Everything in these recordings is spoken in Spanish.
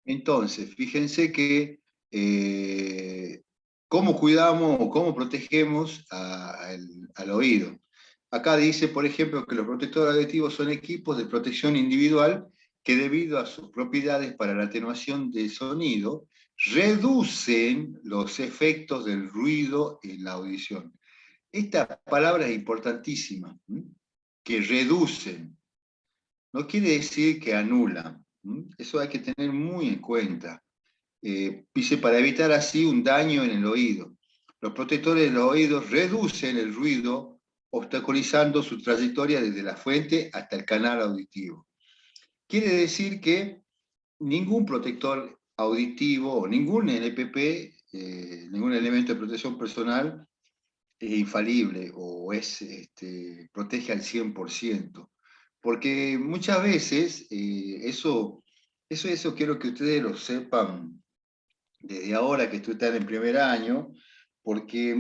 Entonces, fíjense que cómo cuidamos o cómo protegemos al oído. Acá dice, por ejemplo, que los protectores auditivos son equipos de protección individual que debido a sus propiedades para la atenuación del sonido, reducen los efectos del ruido en la audición. Esta palabra es importantísima, que reducen. No quiere decir que anulan. Eso hay que tener muy en cuenta. Dice, para evitar así un daño en el oído. Los protectores de los oídos reducen el ruido, obstaculizando su trayectoria desde la fuente hasta el canal auditivo. Quiere decir que ningún protector auditivo o ningún NPP, ningún elemento de protección personal, es infalible o protege al 100%. Porque muchas veces, eso quiero que ustedes lo sepan desde ahora que están en primer año, porque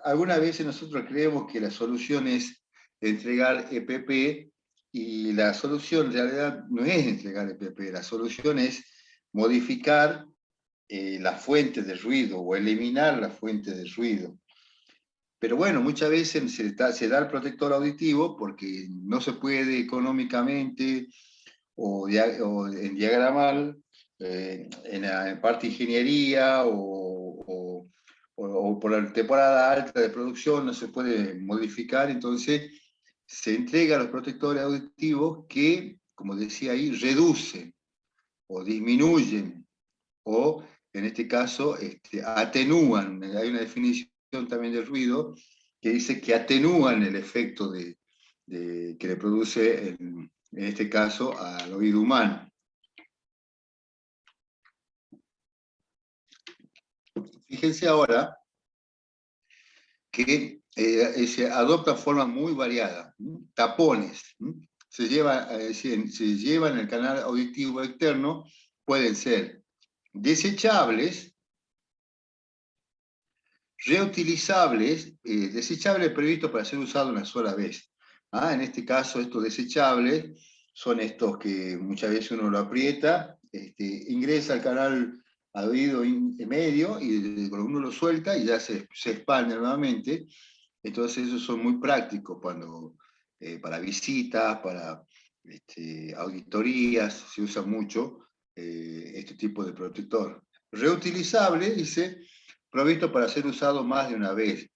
algunas veces nosotros creemos que la solución es entregar EPP y la solución en realidad no es entregar EPP, la solución es modificar la fuente de ruido o eliminar la fuente de ruido. Pero bueno, muchas veces se da el protector auditivo porque no se puede económicamente o en diagramar, en la parte de ingeniería o por la temporada alta de producción no se puede modificar, entonces se entrega a los protectores auditivos que, como decía ahí, reducen o disminuyen o, en este caso, atenúan. Hay una definición también del ruido que dice que atenúan el efecto que le produce, en este caso, al oído humano. Fíjense ahora que se adoptan formas muy variadas. Tapones. Se llevan en el canal auditivo externo, pueden ser desechables, reutilizables, desechables previstos para ser usados una sola vez. En este caso, estos desechables son estos que muchas veces uno lo aprieta, ingresa al canal al oído medio y cuando uno lo suelta y ya se expande nuevamente. Entonces esos son muy prácticos para visitas, para auditorías, se usa mucho este tipo de protector. Reutilizable, dice, provisto para ser usado más de una vez.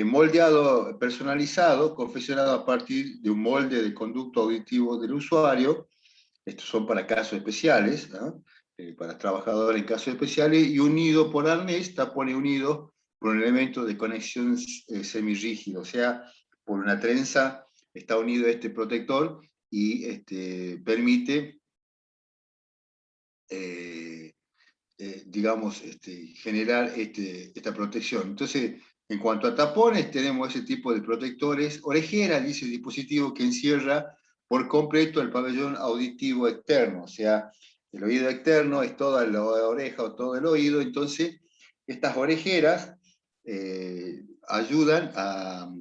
Moldeado personalizado, confeccionado a partir de un molde de conducto auditivo del usuario. Estos son para casos especiales, ¿no? Para trabajadores en casos especiales, y unido por arnés, tapón unido por un elemento de conexión semirrígido, o sea, por una trenza está unido este protector y permite, digamos, generar esta protección. Entonces, en cuanto a tapones, tenemos ese tipo de protectores. Orejera, dice el dispositivo que encierra por completo el pabellón auditivo externo, o sea, el oído externo es toda la oreja o todo el oído, entonces estas orejeras ayudan a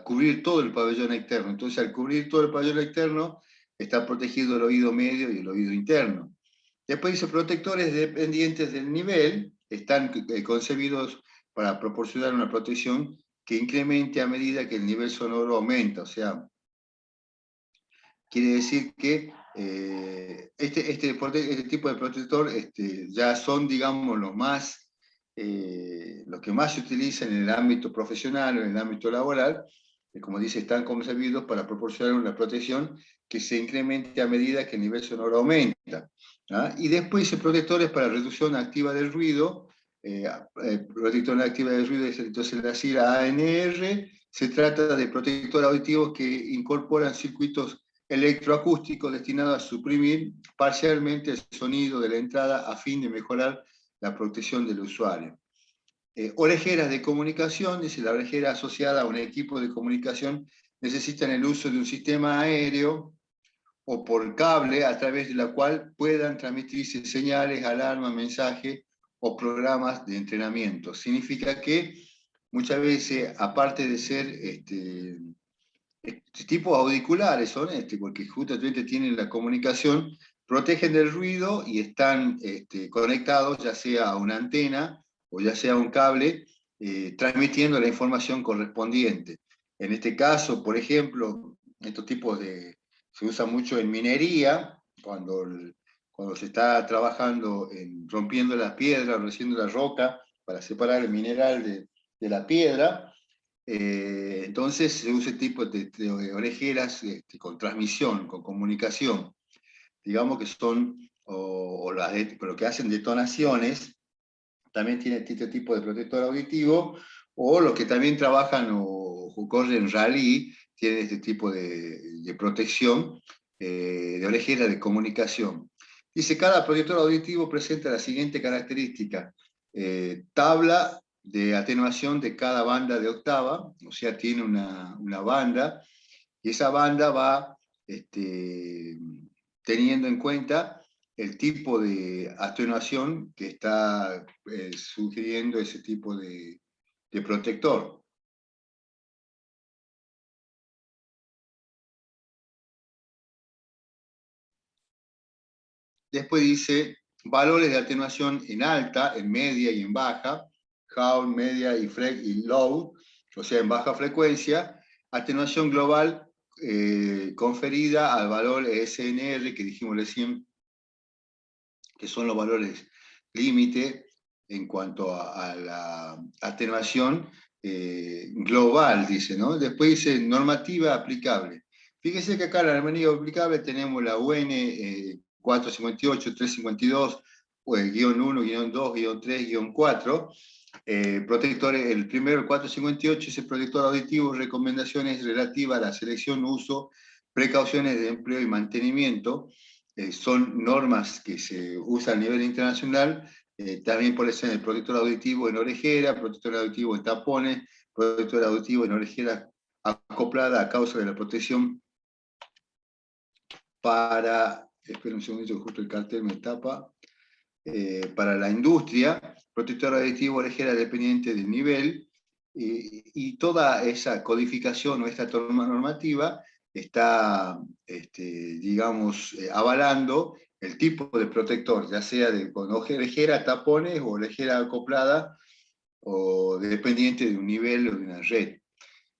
cubrir todo el pabellón externo. Entonces, al cubrir todo el pabellón externo, está protegido el oído medio y el oído interno. Después dice, protectores dependientes del nivel están concebidos para proporcionar una protección que incremente a medida que el nivel sonoro aumenta. O sea, quiere decir que este tipo de protector ya son, digamos, los que más se utilizan en el ámbito profesional o en el ámbito laboral. Como dice, están concebidos para proporcionar una protección que se incremente a medida que el nivel sonoro aumenta. Y después dice protectores para reducción activa del ruido. Protector activa del ruido es entonces la sigla ANR. Se trata de protectores auditivos que incorporan circuitos electroacústicos destinados a suprimir parcialmente el sonido de la entrada a fin de mejorar la protección del usuario. Orejeras de comunicación, dice la orejera asociada a un equipo de comunicación necesitan el uso de un sistema aéreo o por cable a través de la cual puedan transmitirse señales, alarmas, mensajes o programas de entrenamiento. Significa que muchas veces, aparte de ser tipos auriculares, son porque justamente tienen la comunicación, protegen del ruido y están conectados ya sea a una antena o ya sea a un cable, transmitiendo la información correspondiente. En este caso, por ejemplo, estos tipos se usa mucho en minería, cuando se está trabajando rompiendo las piedras, haciendo la roca para separar el mineral de la piedra. Entonces se usa este tipo de orejeras con transmisión, con comunicación, digamos que son, pero que hacen detonaciones, también tienen este tipo de protector auditivo, o los que también trabajan o corren rally, tienen este tipo de protección de orejera de comunicación. Dice, cada protector auditivo presenta la siguiente característica: tabla de atenuación de cada banda de octava, o sea, tiene una banda, y esa banda va teniendo en cuenta el tipo de atenuación que está sugiriendo ese tipo de protector. Después dice valores de atenuación en alta, en media y en baja, high, media y low, o sea, en baja frecuencia, atenuación global conferida al valor SNR que dijimos recién, que son los valores límite en cuanto a la atenuación global, dice, ¿no? Después dice normativa aplicable. Fíjese que acá en la normativa aplicable tenemos la UN 458, 352, guión 1, guión 2, guión 3, guión 4. Protectores, el primero, el 458, es el protector auditivo, recomendaciones relativas a la selección, uso, precauciones de empleo y mantenimiento. Son normas que se usan a nivel internacional, también puede ser el protector auditivo en orejera, protector auditivo en tapones, protector auditivo en orejera acoplada a causa de la protección para, espera un segundito, justo el cartel me tapa, para la industria, protector auditivo orejera dependiente del nivel, y toda esa codificación o esta normativa está, digamos, avalando el tipo de protector, ya sea con orejera, tapones o orejera acoplada o dependiente de un nivel o de una red.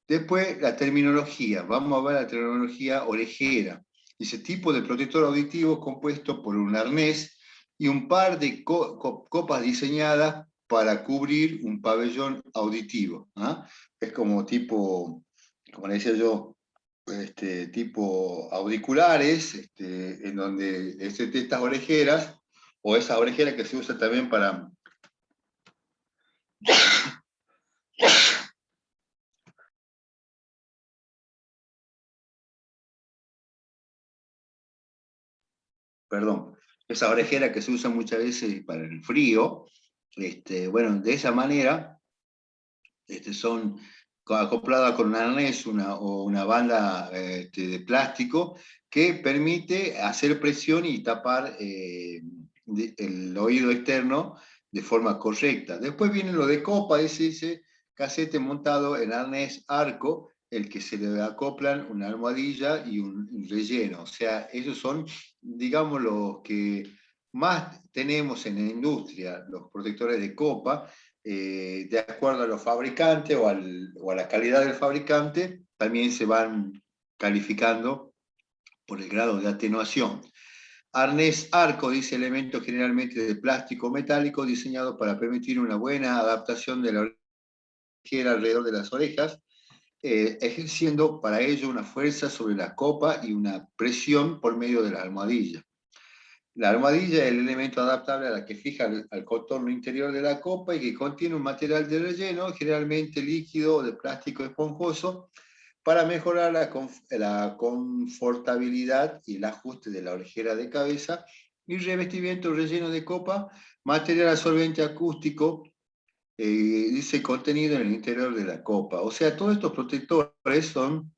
Después, la terminología. Vamos a ver la terminología orejera. Dice tipo de protector auditivo compuesto por un arnés y un par de copas diseñadas para cubrir un pabellón auditivo. ¿Ah? Es como tipo, como le decía yo, tipo auriculares, en donde estas orejeras, o esa orejera que se usa también para... Perdón, esa orejera que se usa muchas veces para el frío, bueno, de esa manera son acopladas con un arnés o una banda de plástico que permite hacer presión y tapar el oído externo de forma correcta. Después viene lo de copa, ese casete montado en arnés arco, el que se le acoplan una almohadilla y un relleno. O sea, esos son, digamos, los que más tenemos en la industria, los protectores de copa, de acuerdo a los fabricantes o a la calidad del fabricante, también se van calificando por el grado de atenuación. Arnés arco dice elemento generalmente de plástico metálico diseñado para permitir una buena adaptación de la orejera alrededor de las orejas, ejerciendo para ello una fuerza sobre la copa y una presión por medio de la almohadilla. La almohadilla es el elemento adaptable a la que fija al contorno interior de la copa y que contiene un material de relleno, generalmente líquido o de plástico esponjoso, para mejorar la confortabilidad y el ajuste de la orejera de cabeza, y revestimiento relleno de copa, material absorbente acústico, dice contenido en el interior de la copa. O sea, todos estos protectores son,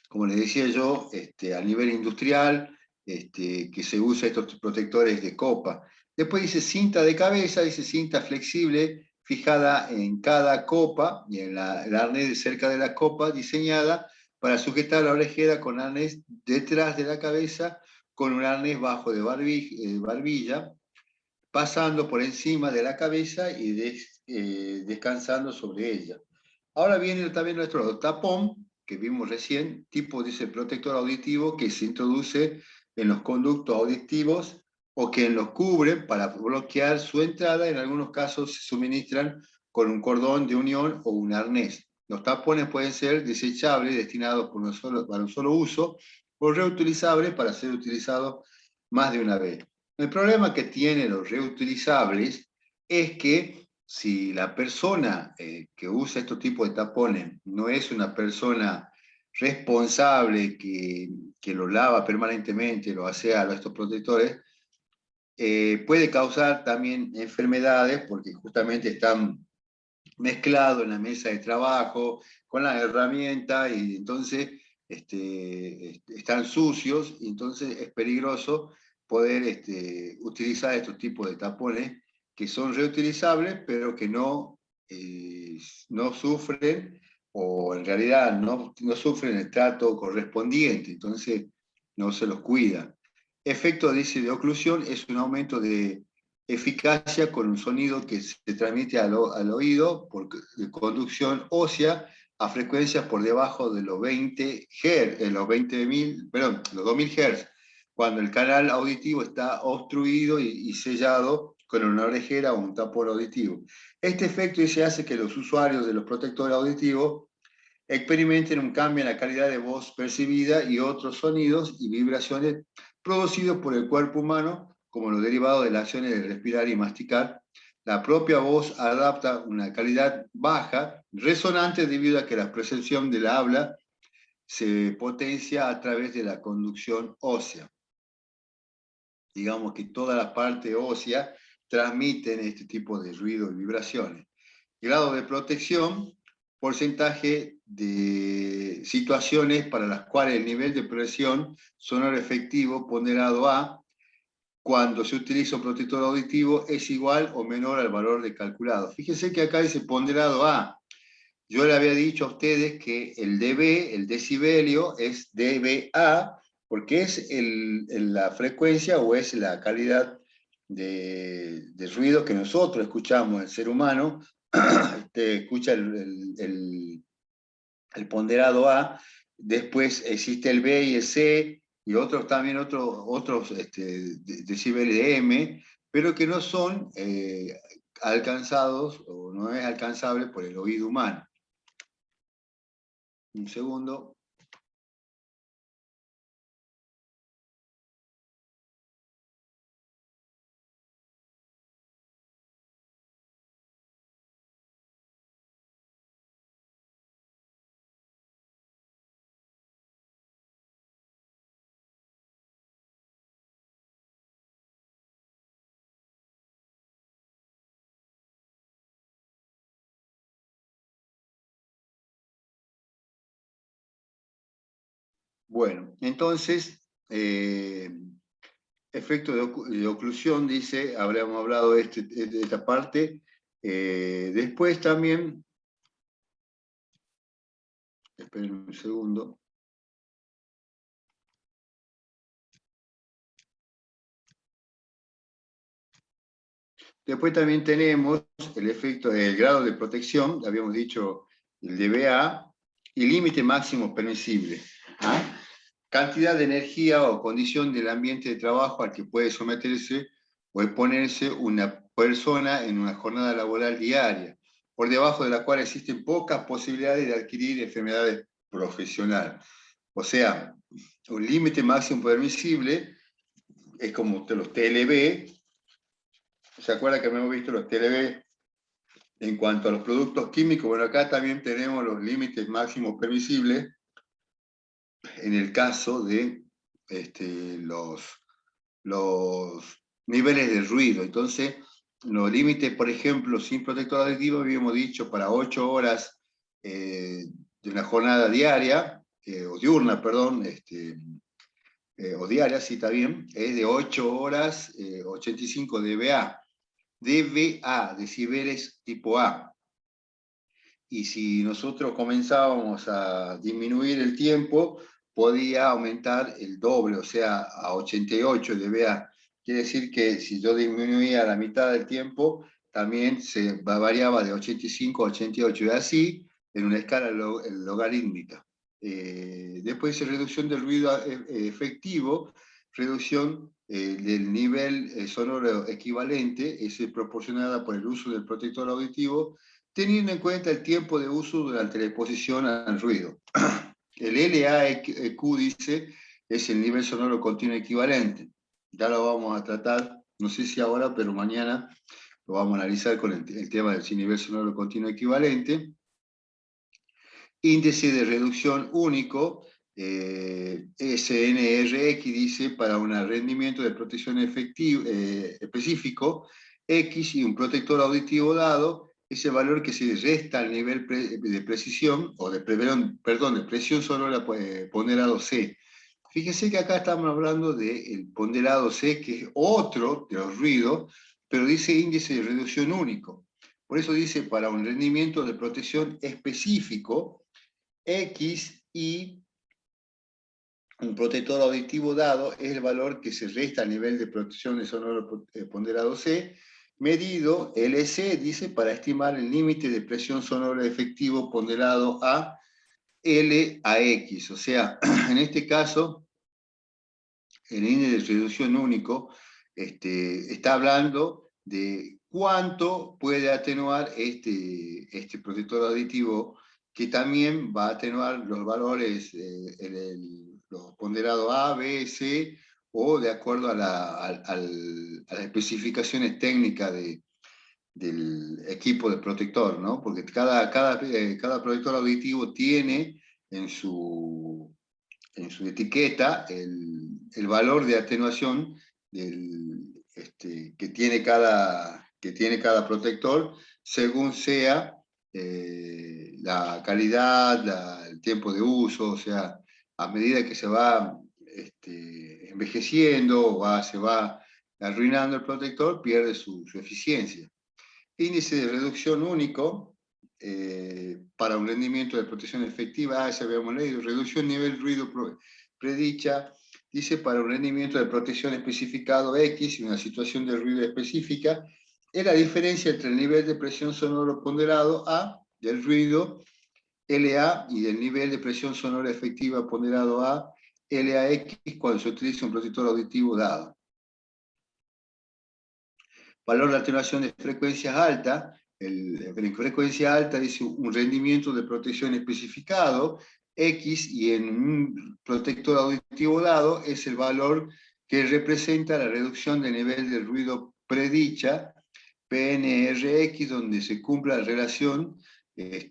como les decía yo, a nivel industrial, que se usa estos protectores de copa. Después dice cinta de cabeza, dice cinta flexible fijada en cada copa y en el arnés cerca de la copa, diseñada para sujetar la orejera con arnés detrás de la cabeza con un arnés bajo de barbilla, pasando por encima de la cabeza y descansando sobre ella. Ahora viene también nuestro tapón, que vimos recién, tipo, dice, protector auditivo que se introduce en los conductos auditivos o que los cubre para bloquear su entrada. En algunos casos se suministran con un cordón de unión o un arnés. Los tapones pueden ser desechables, destinados para un solo uso, o reutilizables para ser utilizados más de una vez. El problema que tienen los reutilizables es que si la persona que usa estos tipos de tapones no es una persona responsable que lo lava permanentemente, lo hace a estos protectores, puede causar también enfermedades porque justamente están mezclados en la mesa de trabajo con la herramienta y entonces están sucios y entonces es peligroso poder utilizar estos tipos de tapones que son reutilizables pero que no sufren o en realidad no sufren el trato correspondiente, entonces no se los cuida. Efecto, dice, de oclusión es un aumento de eficacia con un sonido que se transmite al oído por conducción ósea a frecuencias por debajo de los 20 Hz, los 2000 Hz, cuando el canal auditivo está obstruido y sellado con una orejera o un tapón auditivo. Este efecto se hace que los usuarios de los protectores auditivos experimenten un cambio en la calidad de voz percibida y otros sonidos y vibraciones producidos por el cuerpo humano, como los derivados de las acciones de respirar y masticar. La propia voz adapta una calidad baja, resonante, debido a que la percepción de la habla se potencia a través de la conducción ósea. Digamos que toda la parte ósea transmiten este tipo de ruido y vibraciones. Grado de protección, porcentaje de situaciones para las cuales el nivel de presión sonoro efectivo ponderado a cuando se utiliza un protector auditivo es igual o menor al valor de calculado. Fíjense que acá dice ponderado a. Yo le había dicho a ustedes que el dB, el decibelio, es dBA, porque es la frecuencia o es la calidad de ruido que nosotros escuchamos, el ser humano escucha el ponderado A, después existe el B y el C, y otros decibeles de M, pero que no son alcanzados o no es alcanzable por el oído humano. Un segundo. Bueno, entonces, efecto de oclusión, dice, habríamos hablado de esta parte. Después también, esperen un segundo. Después también tenemos el efecto del grado de protección, habíamos dicho el dBA, y límite máximo permisible. ¿Ah? Cantidad de energía o condición del ambiente de trabajo al que puede someterse o exponerse una persona en una jornada laboral diaria, por debajo de la cual existen pocas posibilidades de adquirir enfermedades profesionales. O sea, un límite máximo permisible es como los TLB. ¿Se acuerda que hemos visto los TLB en cuanto a los productos químicos? Bueno, acá también tenemos los límites máximos permisibles en el caso de los niveles de ruido. Entonces, los límites, por ejemplo, sin protector auditivo, habíamos dicho para 8 horas de una jornada diaria, o diurna, perdón, o diaria, sí está bien, es de 8 horas, 85 dBA. dBA, decibeles tipo A. Y si nosotros comenzábamos a disminuir el tiempo, podía aumentar el doble, o sea, a 88 dBA. Quiere decir que si yo disminuía la mitad del tiempo, también se variaba de 85 a 88, y así en una escala logarítmica. Después dice reducción del ruido efectivo, reducción del nivel sonoro equivalente, es proporcionada por el uso del protector auditivo, teniendo en cuenta el tiempo de uso durante la exposición al ruido. El LAEQ, dice, es el nivel sonoro continuo equivalente. Ya lo vamos a tratar, no sé si ahora, pero mañana lo vamos a analizar con el tema del nivel sonoro continuo equivalente. Índice de reducción único, SNRX, dice, para un rendimiento de protección específico, X y un protector auditivo dado, ese valor que se resta al nivel de precisión, o de presión sonora ponderado C. Fíjense que acá estamos hablando del ponderado C, que es otro de los ruidos, pero dice índice de reducción único. Por eso dice para un rendimiento de protección específico, X y un protector auditivo dado es el valor que se resta a nivel de protección de sonoro ponderado C, medido LC, dice, para estimar el límite de presión sonora efectivo ponderado a L a X. O sea, en este caso, el índice de reducción único está hablando de cuánto puede atenuar este protector auditivo, que también va a atenuar los valores, los ponderados A, B, C, o de acuerdo a las especificaciones técnicas del equipo de protector, ¿no? Porque cada protector auditivo tiene en su etiqueta el valor de atenuación que tiene cada protector, según sea la calidad, el tiempo de uso. O sea, a medida que se va envejeciendo, se va arruinando el protector, pierde su eficiencia. Índice de reducción único, para un rendimiento de protección efectiva, ya habíamos leído, reducción nivel ruido predicha, dice, para un rendimiento de protección especificado X y una situación de ruido específica, es la diferencia entre el nivel de presión sonoro ponderado A del ruido LA y del nivel de presión sonora efectiva ponderado A LAX cuando se utiliza un protector auditivo dado. Valor de atenuación de frecuencias altas. En frecuencia alta dice un rendimiento de protección especificado, X, y en un protector auditivo dado es el valor que representa la reducción de nivel del ruido predicha, PNRX, donde se cumpla la relación, el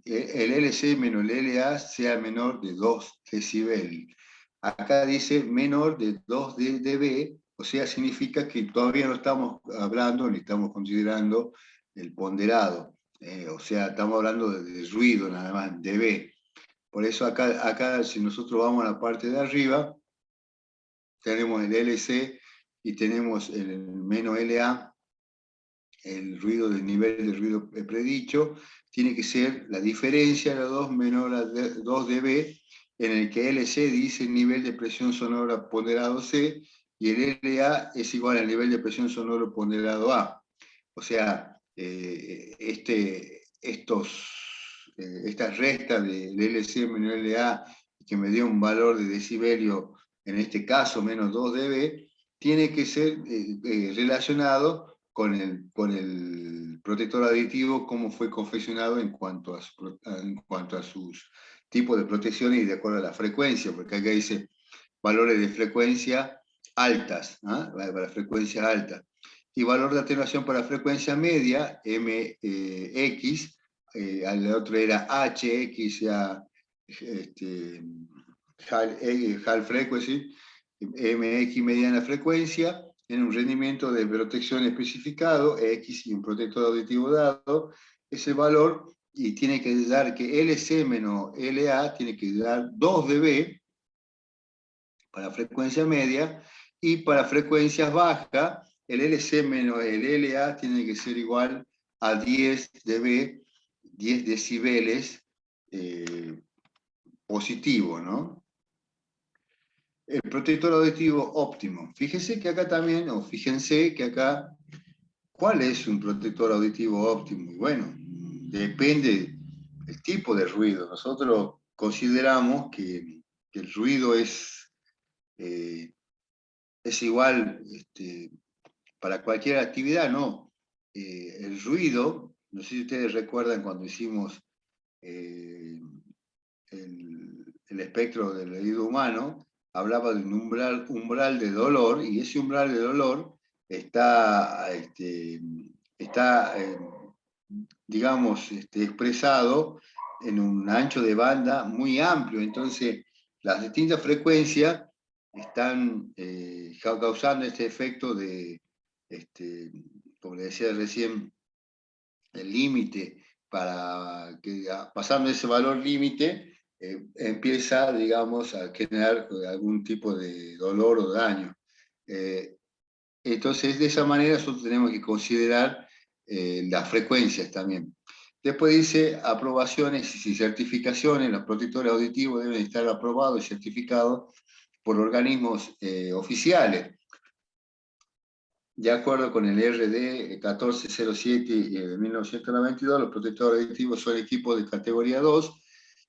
LC menos el LA sea menor de 2 decibel. Acá dice menor de 2 dB, o sea, significa que todavía no estamos hablando ni estamos considerando el ponderado. O sea, estamos hablando de ruido nada más, dB. Por eso acá, si nosotros vamos a la parte de arriba, tenemos el LC y tenemos el menos LA, el ruido del nivel de ruido predicho, tiene que ser la diferencia de los dos menor a 2 dB, en el que LC dice el nivel de presión sonora ponderado C, y el LA es igual al nivel de presión sonora ponderado A. O sea, estas restas del LC menos LA, que me dio un valor de decibelio, en este caso menos 2 dB, tiene que ser relacionado con el protector aditivo, cómo fue confeccionado en cuanto a sus tipos de protección y de acuerdo a la frecuencia, porque acá dice valores de frecuencia altas, ¿no? Para frecuencias altas. Y valor de atenuación para frecuencia media, MX, el otro era HX, ya, High Frequency, MX mediana frecuencia, en un rendimiento de protección especificado, X y un protector auditivo dado, ese valor, y tiene que dar que LC menos LA tiene que dar 2 dB para frecuencia media, y para frecuencias bajas, el LC menos el LA tiene que ser igual a 10 dB, 10 decibeles positivo, ¿no? El protector auditivo óptimo. Fíjense que acá también, o fíjense que acá, ¿cuál es un protector auditivo óptimo? Y bueno, depende del tipo de ruido. Nosotros consideramos que el ruido eh, es igual para cualquier actividad, ¿no? El ruido, no sé si ustedes recuerdan cuando hicimos eh, el espectro del oído humano, hablaba de un umbral de dolor, y ese umbral de dolor está digamos, expresado en un ancho de banda muy amplio. Entonces, las distintas frecuencias están causando este efecto de, como le decía recién, el límite, para que pasando ese valor límite, empieza, digamos, a generar algún tipo de dolor o daño. Eh, entonces, de esa manera nosotros tenemos que considerar las frecuencias también. Después dice aprobaciones y certificaciones. Los protectores auditivos deben estar aprobados y certificados por organismos oficiales. De acuerdo con el RD 1407 de 1992, los protectores auditivos son equipos de categoría 2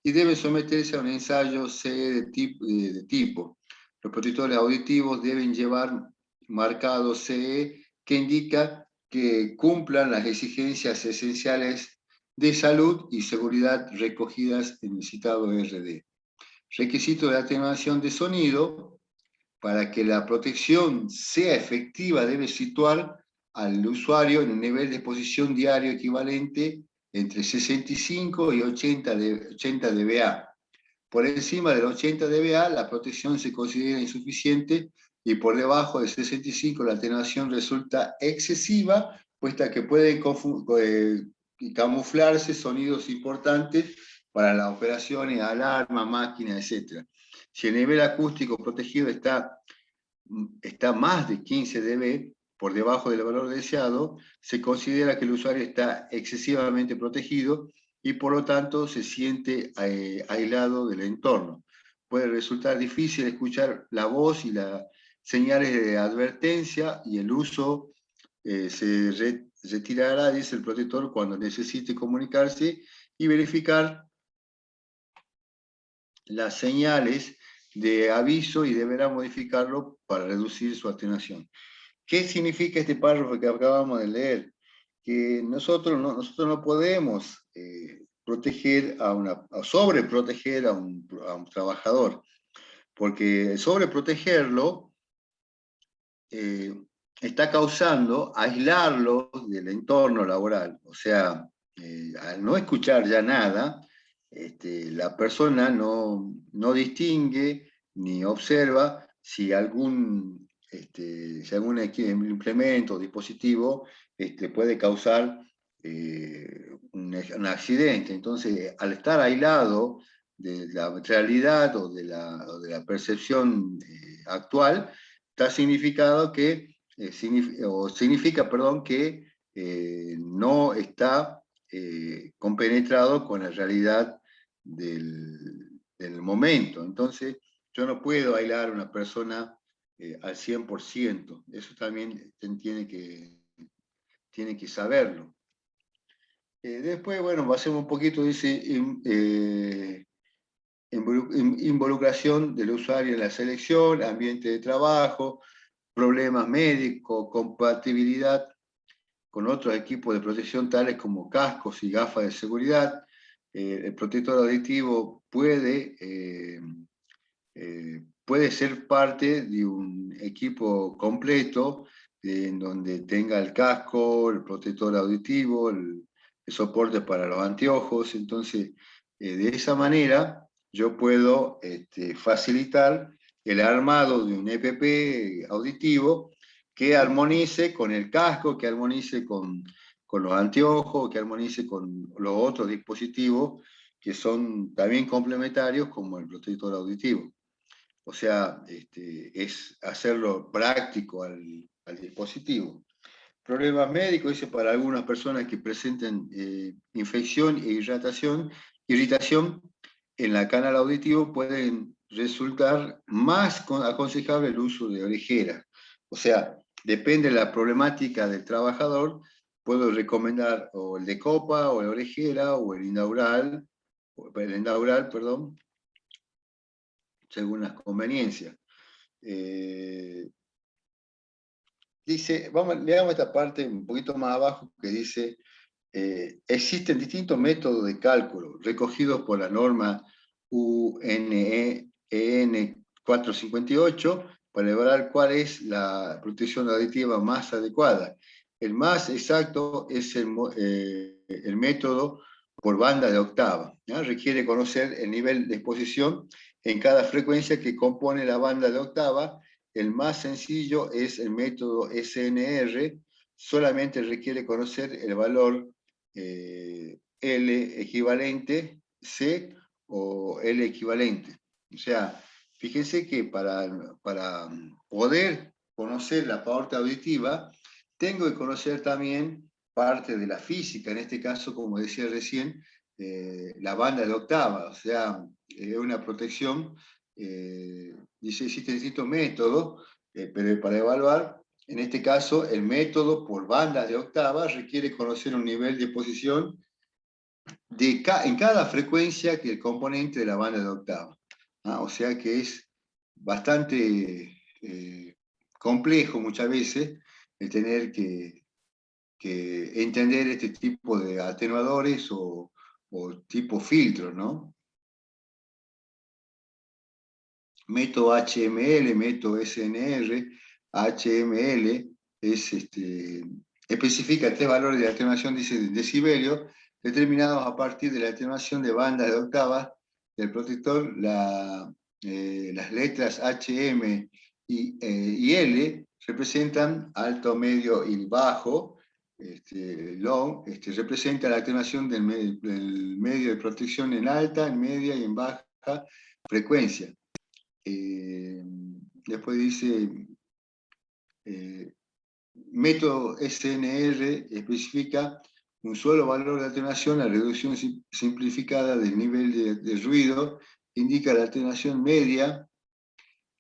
y deben someterse a un ensayo CE de tipo. Los protectores auditivos deben llevar marcado CE que indica que cumplan las exigencias esenciales de salud y seguridad recogidas en el citado RD. Requisito de atenuación de sonido. Para que la protección sea efectiva, debe situar al usuario en un nivel de exposición diario equivalente entre 65 y 80 dBA. Por encima del 80 dBA, la protección se considera insuficiente, y por debajo de 65 la atenuación resulta excesiva, puesta que pueden camuflarse sonidos importantes para las operaciones, alarma, máquina, etc. Si el nivel acústico protegido está más de 15 dB por debajo del valor deseado, se considera que el usuario está excesivamente protegido y por lo tanto se siente aislado del entorno. Puede resultar difícil escuchar la voz y las señales de advertencia, y el uso se retirará, dice el protector, cuando necesite comunicarse y verificar las señales de aviso, y deberá modificarlo para reducir su atenuación. ¿Qué significa este párrafo que acabamos de leer? Que nosotros no podemos proteger sobreproteger a un trabajador, porque sobreprotegerlo eh, está causando aislarlo del entorno laboral. O sea, al no escuchar ya nada, la persona no distingue ni observa si algún implemento o dispositivo puede causar un accidente. Entonces, al estar aislado de la realidad o de la percepción actual, está significado que, significa, perdón, que no está compenetrado con la realidad del momento. Entonces, yo no puedo aislar a una persona al 100%. Eso también tiene que saberlo. Después, bueno, pasemos un poquito, dice, involucración del usuario en la selección, ambiente de trabajo, problemas médicos, compatibilidad con otros equipos de protección tales como cascos y gafas de seguridad. El protector auditivo puede ser parte de un equipo completo en donde tenga el casco, el protector auditivo, el soporte para los anteojos. Entonces, de esa manera yo puedo facilitar el armado de un EPP auditivo que armonice con el casco, que armonice con los anteojos, que armonice con los otros dispositivos que son también complementarios, como el protector auditivo. O sea, es hacerlo práctico al dispositivo. Problemas médicos, dice, para algunas personas que presenten infección e irritación en la canal auditivo, pueden resultar más aconsejable el uso de orejeras. O sea, depende de la problemática del trabajador, puedo recomendar o el de copa, o la orejera, o el endaural, perdón, según las conveniencias. Dice, leamos esta parte un poquito más abajo que dice, existen distintos métodos de cálculo recogidos por la norma UNE-EN 458 para evaluar cuál es la protección aditiva más adecuada. El más exacto es el método por banda de octava, ¿no? Requiere conocer el nivel de exposición en cada frecuencia que compone la banda de octava. El más sencillo es el método SNR, solamente requiere conocer el valor L equivalente, C o L equivalente. O sea, fíjense que para poder conocer la pauta auditiva, tengo que conocer también parte de la física, en este caso, como decía recién, la banda de octava, o sea, una protección, dice, existen distintos métodos, pero para evaluar, en este caso, el método por bandas de octava requiere conocer un nivel de exposición en cada frecuencia que el componente de la banda de octava. O sea que es bastante complejo muchas veces el tener que entender este tipo de atenuadores o tipo filtros, ¿no? Método HML, método SNR, HML especifica tres valores de atenuación de decibelio determinados a partir de la atenuación de bandas de octavas del protector. Las letras HM y L representan alto, medio y bajo. Low representa la atenuación del medio de protección en alta, en media y en baja frecuencia. Después dice, método SNR especifica un solo valor de atenuación, la reducción simplificada del nivel de ruido, indica la atenuación media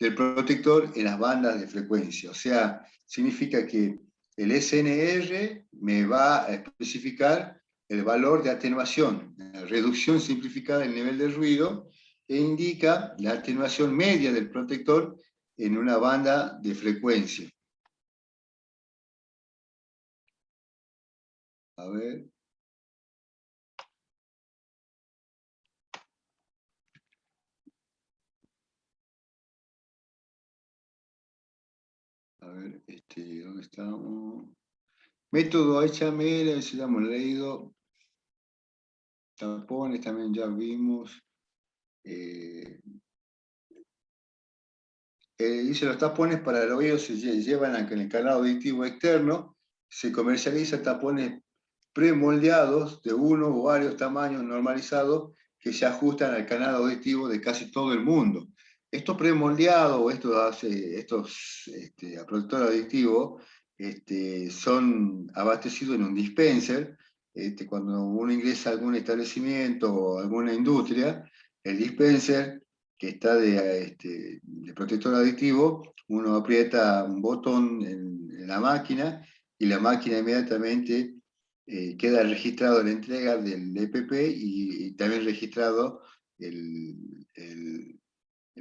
del protector en las bandas de frecuencia. O sea, significa que el SNR me va a especificar el valor de atenuación, la reducción simplificada del nivel de ruido, e indica la atenuación media del protector en una banda de frecuencia. A ver. A ver, ¿dónde estamos? Método HML, si lo hemos leído. Tapones también ya vimos. Dice, los tapones para el oído se llevan en el canal auditivo externo. Se comercializan tapones premoldeados de uno o varios tamaños normalizados que se ajustan al canal auditivo de casi todo el mundo. Estos premoldeados o estos protectores auditivos son abastecidos en un dispenser. Cuando uno ingresa a algún establecimiento o alguna industria, el dispenser que está de protector aditivo, uno aprieta un botón en la máquina y la máquina inmediatamente queda registrado la entrega del EPP y también registrado el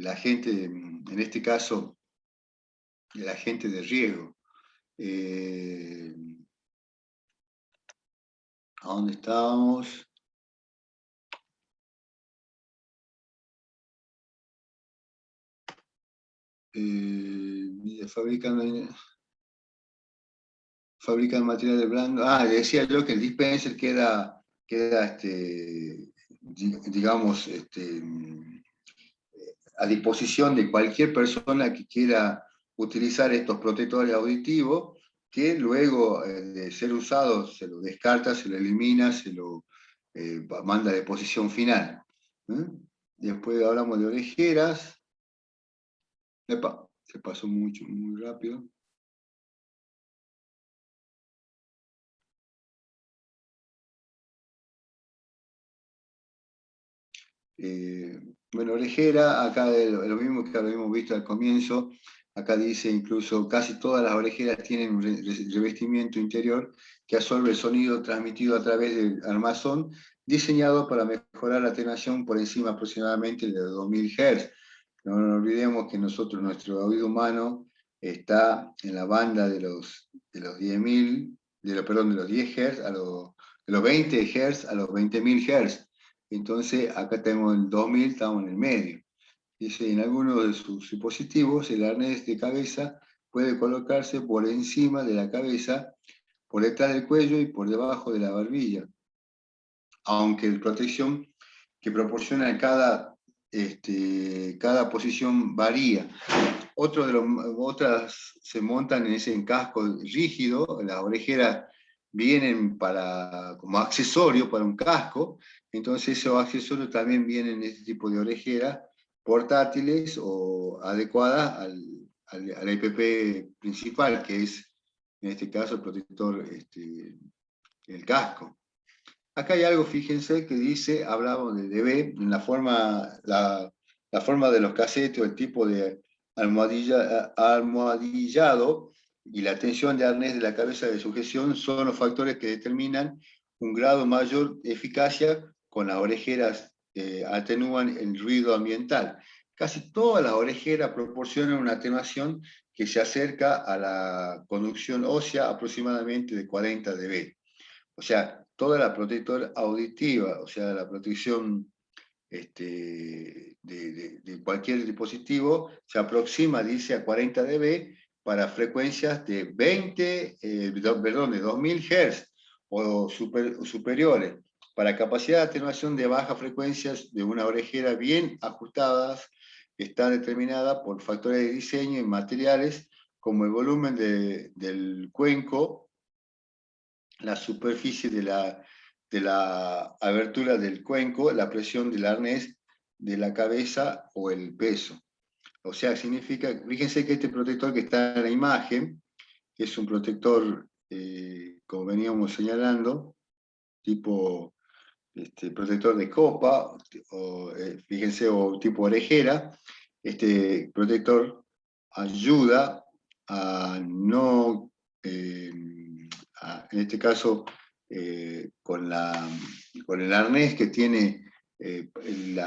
agente, en este caso, el agente de riesgo. ¿A dónde estábamos? Fabrican materiales blandos. Decía yo que el dispenser queda digamos, a disposición de cualquier persona que quiera utilizar estos protectores auditivos, que luego de ser usados se lo descarta, se lo elimina, se lo manda de posición final. Después hablamos de orejeras. Epa, se pasó muy rápido. Bueno, orejera, acá lo mismo que habíamos visto al comienzo, acá dice incluso casi todas las orejeras tienen un revestimiento interior que absorbe el sonido transmitido a través del armazón, diseñado para mejorar la atenuación por encima aproximadamente de 2000 Hz. No nos olvidemos que nuestro oído humano está en la banda de los 10.000, perdón, de los 10 Hz de los 20 Hz a los 20.000 Hz. Entonces, acá tenemos el 2000, estamos en el medio. Dice, en algunos de sus dispositivos, el arnés de cabeza puede colocarse por encima de la cabeza, por detrás del cuello y por debajo de la barbilla, aunque la protección que proporciona cada posición varía. Otras se montan en ese casco rígido, las orejeras vienen como accesorio para un casco, entonces esos accesorios también vienen en este tipo de orejeras portátiles o adecuadas al EPP principal, que es en este caso el protector, el casco. Acá hay algo, fíjense, que dice, hablamos de DB, en la forma de los casetes o el tipo de almohadillado y la tensión de arnés de la cabeza de sujeción son los factores que determinan un grado mayor de eficacia con las orejeras atenúan el ruido ambiental. Casi todas las orejeras proporcionan una atenuación que se acerca a la conducción ósea aproximadamente de 40 dB. O sea, toda la protección auditiva, o sea, la protección de cualquier dispositivo, se aproxima, dice, a 40 dB para frecuencias de 2000 Hz o superiores, para capacidad de atenuación de bajas frecuencias de una orejera bien ajustadas, que está determinada por factores de diseño y materiales como el volumen del cuenco, la superficie de la abertura del cuenco, la presión del arnés de la cabeza o el peso. O sea, significa, fíjense que este protector que está en la imagen, que es un protector, como veníamos señalando, tipo protector de copa, fíjense, o tipo orejera, este protector ayuda a no, en este caso, con el arnés que tiene, el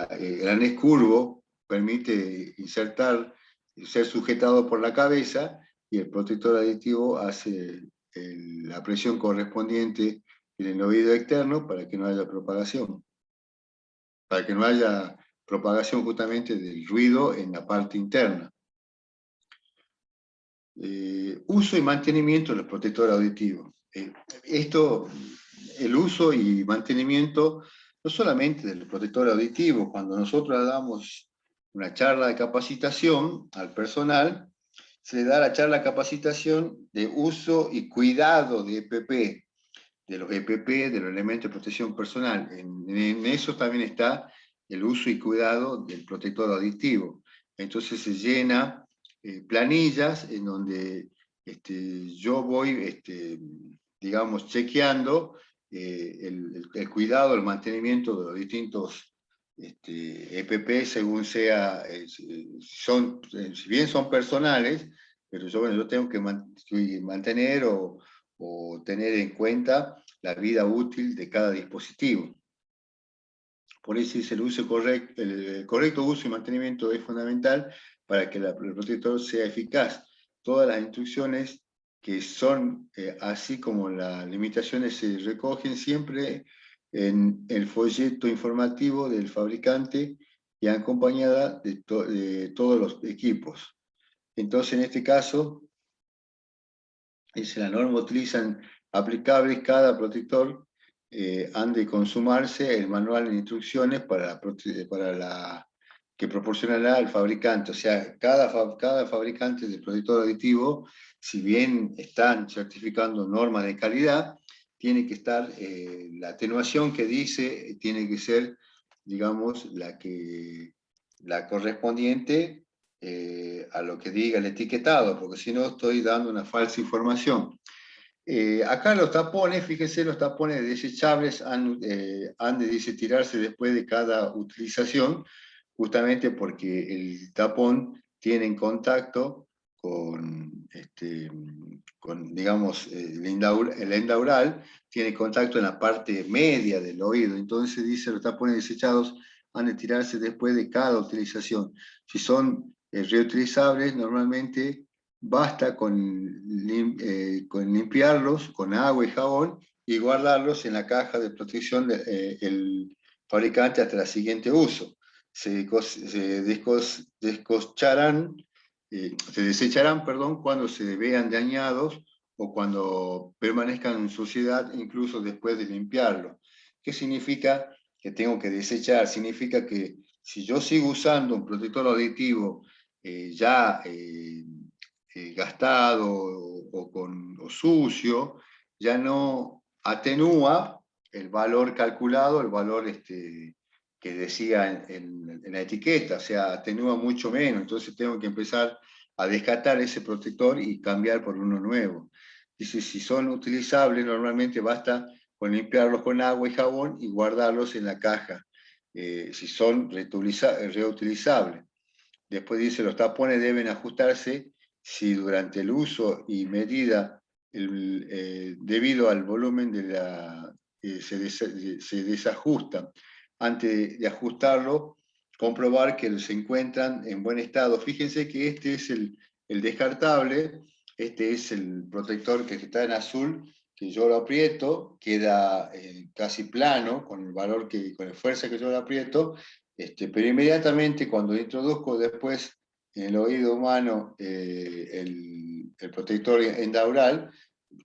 arnés curvo, permite insertar, ser sujetado por la cabeza, y el protector aditivo hace la presión correspondiente en el oído externo para que no haya propagación, justamente del ruido en la parte interna. Uso y mantenimiento de los protectores auditivos. El uso y mantenimiento no solamente del protector auditivo. Cuando nosotros damos una charla de capacitación al personal, se le da la charla de capacitación de uso y cuidado de EPP, de los EPP, de los elementos de protección personal. En eso también está el uso y cuidado del protector auditivo. Entonces se llena planillas en donde yo voy, digamos, chequeando el cuidado, el mantenimiento de los distintos EPP según sea, si bien son personales, pero yo tengo que mantener o tener en cuenta la vida útil de cada dispositivo. Por eso es el correcto uso y mantenimiento es fundamental para que el protector sea eficaz. Todas las instrucciones que son, así como las limitaciones, se recogen siempre en el folleto informativo del fabricante y acompañada de todos los equipos. Entonces, en este caso, la norma utilizan aplicables cada protector, han de consumarse el manual de instrucciones que proporcionará el fabricante. O sea, cada fabricante de protector aditivo, si bien están certificando normas de calidad, tiene que estar, la atenuación que dice, tiene que ser, digamos, la correspondiente a lo que diga el etiquetado, porque si no estoy dando una falsa información. Acá los tapones, fíjense, los tapones desechables han de tirarse después de cada utilización, justamente porque el tapón tiene en contacto con digamos, el endaural, tiene contacto en la parte media del oído. Entonces dice, los tapones desechados han de tirarse después de cada utilización. Si son reutilizables, normalmente basta con limpiarlos con agua y jabón y guardarlos en la caja de protección del fabricante hasta el siguiente uso. Se desecharán, perdón, cuando se vean dañados o cuando permanezcan en suciedad, incluso después de limpiarlo. ¿Qué significa que tengo que desechar? Significa que si yo sigo usando un protector auditivo ya gastado o sucio, ya no atenúa el valor calculado, el valor que decía en la etiqueta, o sea, atenúa mucho menos, entonces tengo que empezar a descartar ese protector y cambiar por uno nuevo. Dice, si son utilizables, normalmente basta con limpiarlos con agua y jabón y guardarlos en la caja, si son reutilizables. Después dice, los tapones deben ajustarse si durante el uso y medida, debido al volumen de se desajustan. Antes de ajustarlo, comprobar que se encuentran en buen estado. Fíjense que este es el descartable, este es el protector que está en azul, que yo lo aprieto, queda casi plano, con el valor con la fuerza que yo lo aprieto, pero inmediatamente cuando introduzco después en el oído humano el protector endaural,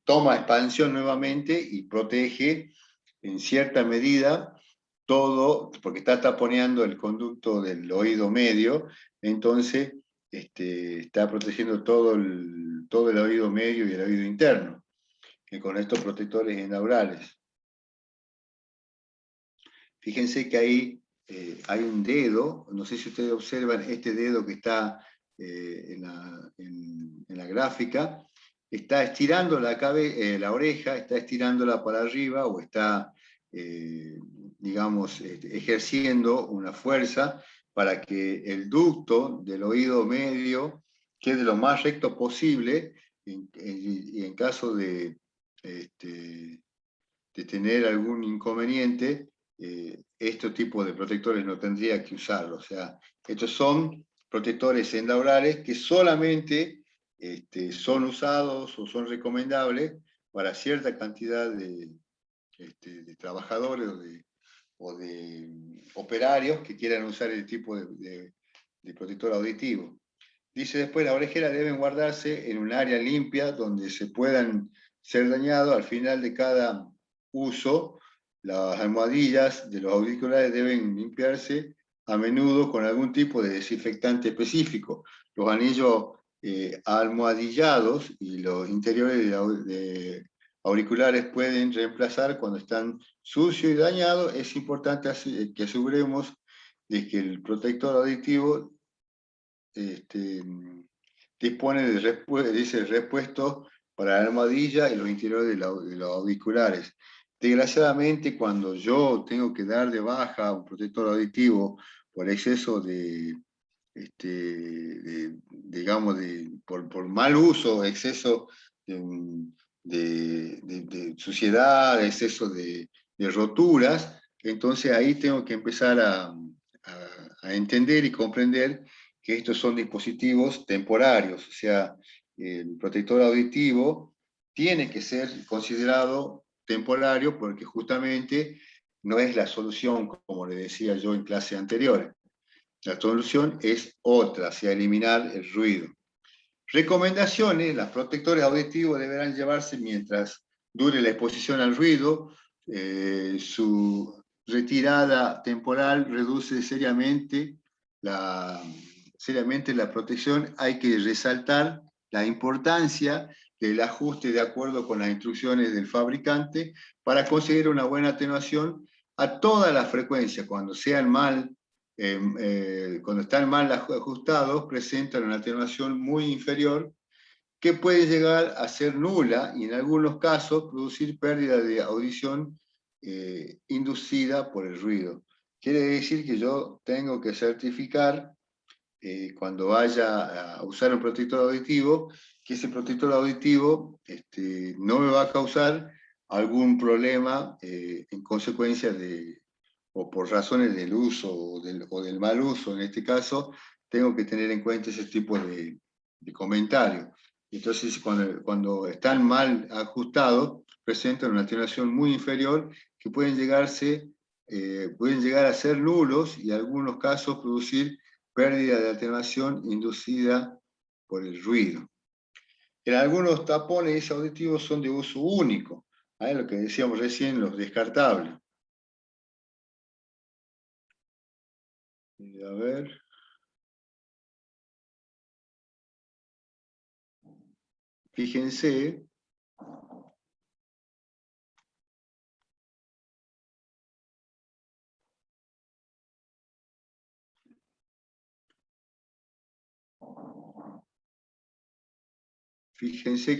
toma expansión nuevamente y protege en cierta medida todo, porque está taponeando el conducto del oído medio, entonces está protegiendo todo el oído medio y el oído interno, que con estos protectores endaurales. Fíjense que ahí hay un dedo, no sé si ustedes observan este dedo que está en la gráfica, está estirando la oreja, está estirándola para arriba o está, digamos, ejerciendo una fuerza para que el ducto del oído medio quede lo más recto posible y en caso de tener algún inconveniente, este tipo de protectores no tendría que usarlo. O sea, estos son protectores endaurales que solamente son usados o son recomendables para cierta cantidad de trabajadores o de operarios que quieran usar el tipo de protector auditivo. Dice después, las orejeras deben guardarse en un área limpia donde se puedan ser dañados al final de cada uso. Las almohadillas de los auriculares deben limpiarse a menudo con algún tipo de desinfectante específico. Los anillos almohadillados y los interiores de auriculares pueden reemplazar cuando están sucios y dañados. Es importante que aseguremos de que el protector auditivo dispone de repuestos para la almohadilla y los interiores de los auriculares. Desgraciadamente, cuando yo tengo que dar de baja un protector auditivo por exceso digamos, por mal uso, exceso de suciedad, exceso de roturas, entonces ahí tengo que empezar a entender y comprender que estos son dispositivos temporarios, o sea, el protector auditivo tiene que ser considerado temporario porque justamente no es la solución, como le decía yo en clase anterior. La solución es otra, o sea, eliminar el ruido. Recomendaciones: los protectores auditivos deberán llevarse mientras dure la exposición al ruido. Su retirada temporal reduce seriamente la protección. Hay que resaltar la importancia del ajuste de acuerdo con las instrucciones del fabricante para conseguir una buena atenuación a todas las frecuencias. Cuando están mal ajustados, presentan una atenuación muy inferior que puede llegar a ser nula y en algunos casos producir pérdida de audición inducida por el ruido. quiere decir que yo tengo que certificar cuando vaya a usar un protector auditivo, que ese protector auditivo no me va a causar algún problema en consecuencia de, o por razones del uso o del mal uso. En este caso, tengo que tener en cuenta ese tipo de comentarios. Entonces, cuando están mal ajustados, presentan una atenuación muy inferior que pueden llegar a ser nulos y en algunos casos producir pérdida de atenuación inducida por el ruido. En algunos tapones auditivos son de uso único, lo que decíamos recién, los descartables. A ver. Fíjense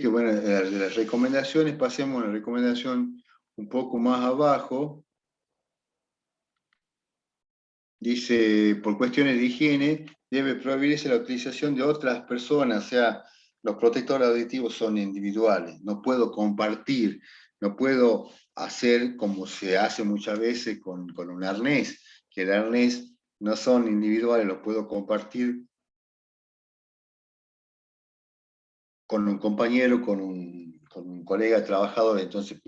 que, bueno, de las recomendaciones, pasemos a una recomendación un poco más abajo. Dice, por cuestiones de higiene, debe prohibirse la utilización de otras personas, o sea, los protectores auditivos son individuales, no puedo compartir, no puedo hacer como se hace muchas veces con un arnés, que el arnés no son individuales, los puedo compartir con un compañero, con un colega trabajador, entonces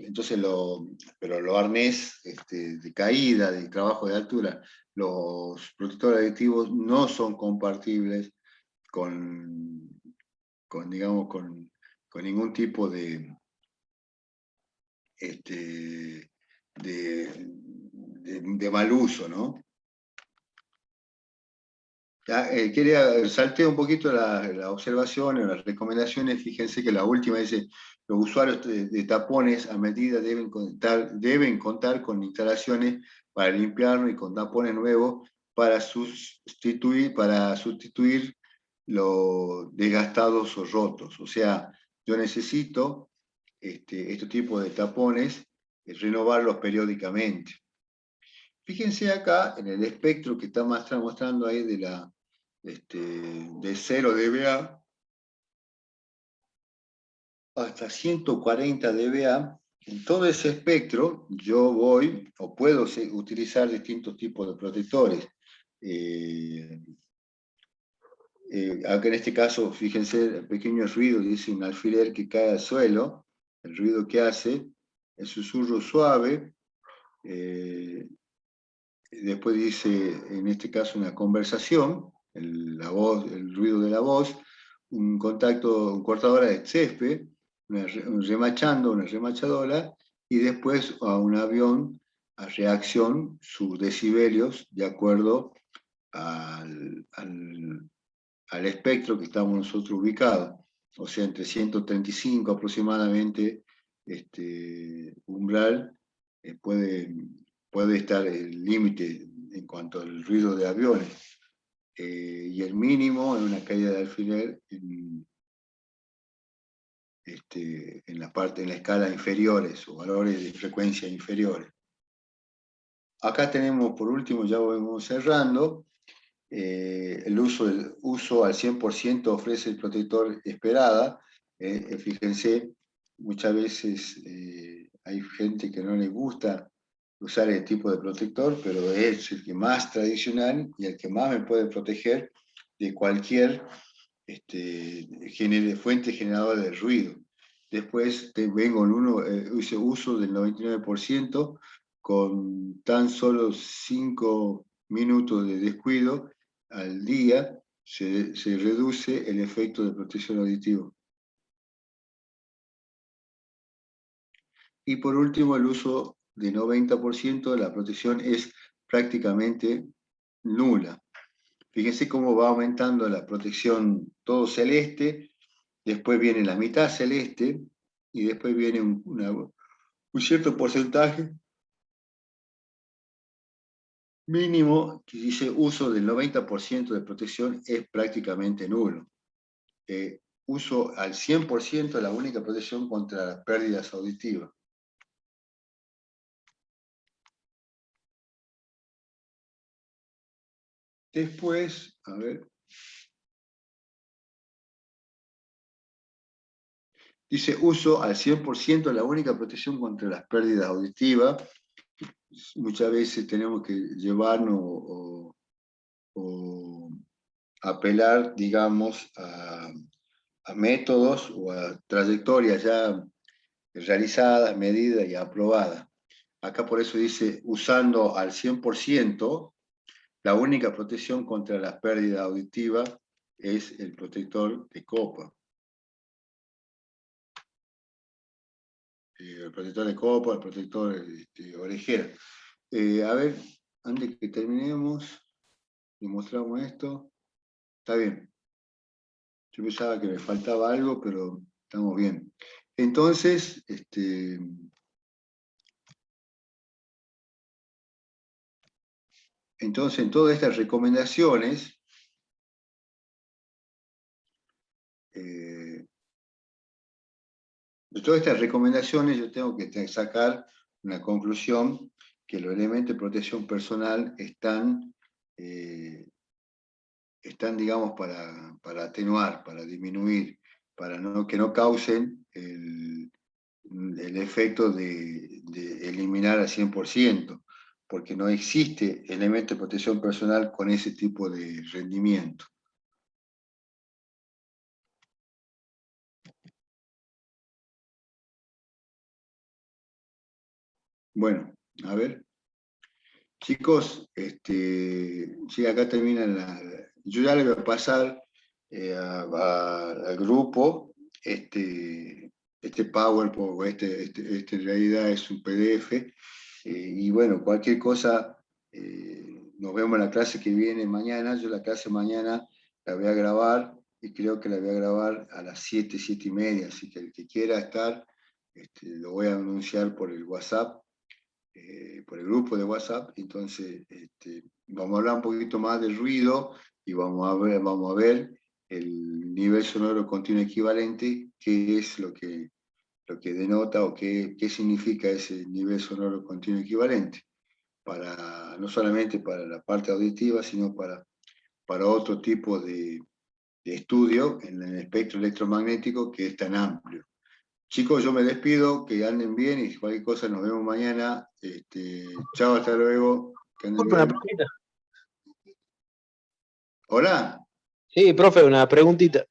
pero los arnés de caída, de trabajo de altura, los protectores aditivos no son compartibles digamos, con ningún tipo de mal uso, ¿no? Salté un poquito las observaciones, las recomendaciones. Fíjense que la última dice, los usuarios de tapones a medida deben contar con instalaciones para limpiarlo y con tapones nuevos para sustituir los desgastados o rotos. O sea, yo necesito este tipo de tapones, renovarlos periódicamente. Fíjense acá en el espectro que está mostrando ahí de 0 dBA hasta 140 dBA. En todo ese espectro yo voy o puedo utilizar distintos tipos de protectores. Acá en este caso, fíjense el pequeño ruido, dice un alfiler que cae al suelo, el ruido que hace, el susurro suave, después dice, en este caso, una conversación, la voz, el ruido de la voz, un cortadora de césped, una remachadora, y después a un avión a reacción, sus decibelios, de acuerdo al espectro que estamos nosotros ubicados, o sea, entre 135 aproximadamente, umbral, puede estar el límite en cuanto al ruido de aviones, y el mínimo en una caída de alfiler en la escala inferiores o valores de frecuencia inferiores. Acá tenemos, por último, ya vamos cerrando, el uso al 100% ofrece el protector esperada. Fíjense, muchas veces hay gente que no le gusta usar el tipo de protector, pero es el que más tradicional y el que más me puede proteger de cualquier fuente generadora de ruido. Después vengo en uso del 99% con tan solo 5 minutos de descuido al día se reduce el efecto de protección auditiva. Y por último, el uso de 90% de la protección es prácticamente nula. Fíjense cómo va aumentando la protección todo celeste, después viene la mitad celeste y después viene un cierto porcentaje mínimo que dice uso del 90% de protección es prácticamente nulo. Uso al 100% la única protección contra las pérdidas auditivas. Después, a ver. Dice, uso al 100% la única protección contra las pérdidas auditivas. Muchas veces tenemos que llevarnos o apelar, digamos, a métodos o a trayectorias ya realizadas, medidas y aprobadas. Acá por eso dice, usando al 100%, la única protección contra las pérdidas auditivas es el protector de copa. El protector de copa, el protector orejera. A ver, antes que terminemos, demostramos esto. Está bien. Yo pensaba que me faltaba algo, pero estamos bien. Entonces, en todas estas recomendaciones, de todas estas recomendaciones yo tengo que sacar una conclusión, que los elementos de protección personal están, digamos, para atenuar, para disminuir, para que no causen el efecto de eliminar al 100%, porque no existe elemento de protección personal con ese tipo de rendimiento. Bueno, a ver. Chicos, sí, acá termina yo ya le voy a pasar al grupo este PowerPoint, en realidad es un PDF, y bueno, cualquier cosa, nos vemos en la clase que viene mañana. Yo la clase mañana la voy a grabar, y creo que la voy a grabar a las 7, 7:30, así que el que quiera estar, lo voy a anunciar por el WhatsApp, por el grupo de WhatsApp. Entonces vamos a hablar un poquito más del ruido y vamos a ver el nivel sonoro continuo equivalente, qué es lo que denota o qué significa ese nivel sonoro continuo equivalente, no solamente para la parte auditiva, sino para otro tipo de estudio en el espectro electromagnético, que es tan amplio. Chicos, yo me despido, que anden bien, y cualquier cosa nos vemos mañana. Chao, hasta luego. Que anden Una bien. preguntita. Hola. Sí, profe, una preguntita.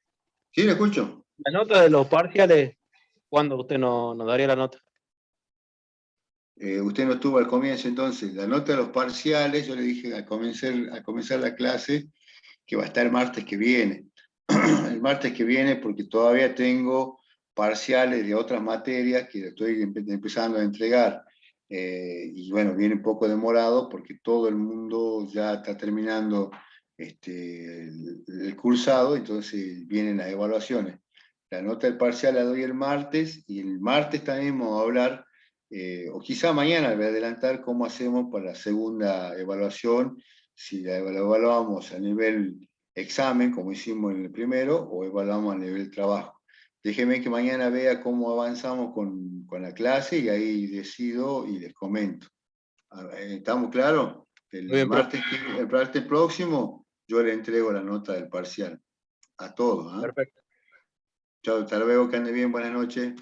Sí, le escucho. La nota de los parciales, ¿cuándo usted nos daría la nota? Usted no estuvo al comienzo, entonces. La nota de los parciales, yo le dije al comenzar la clase que va a estar el martes que viene. El martes que viene, porque todavía tengo parciales de otras materias que estoy empezando a entregar. Y bueno, viene un poco demorado porque todo el mundo ya está terminando el cursado, entonces vienen las evaluaciones. La nota del parcial la doy el martes, y el martes también vamos a hablar, o quizá mañana voy a adelantar cómo hacemos para la segunda evaluación, si la evaluamos a nivel examen, como hicimos en el primero, o evaluamos a nivel trabajo. Déjenme que mañana vea cómo avanzamos con la clase, y ahí decido y les comento. ¿Estamos claros? Muy bien, profe. El martes próximo yo le entrego la nota del parcial a todos. Perfecto. Chao, hasta luego, que ande bien, buenas noches.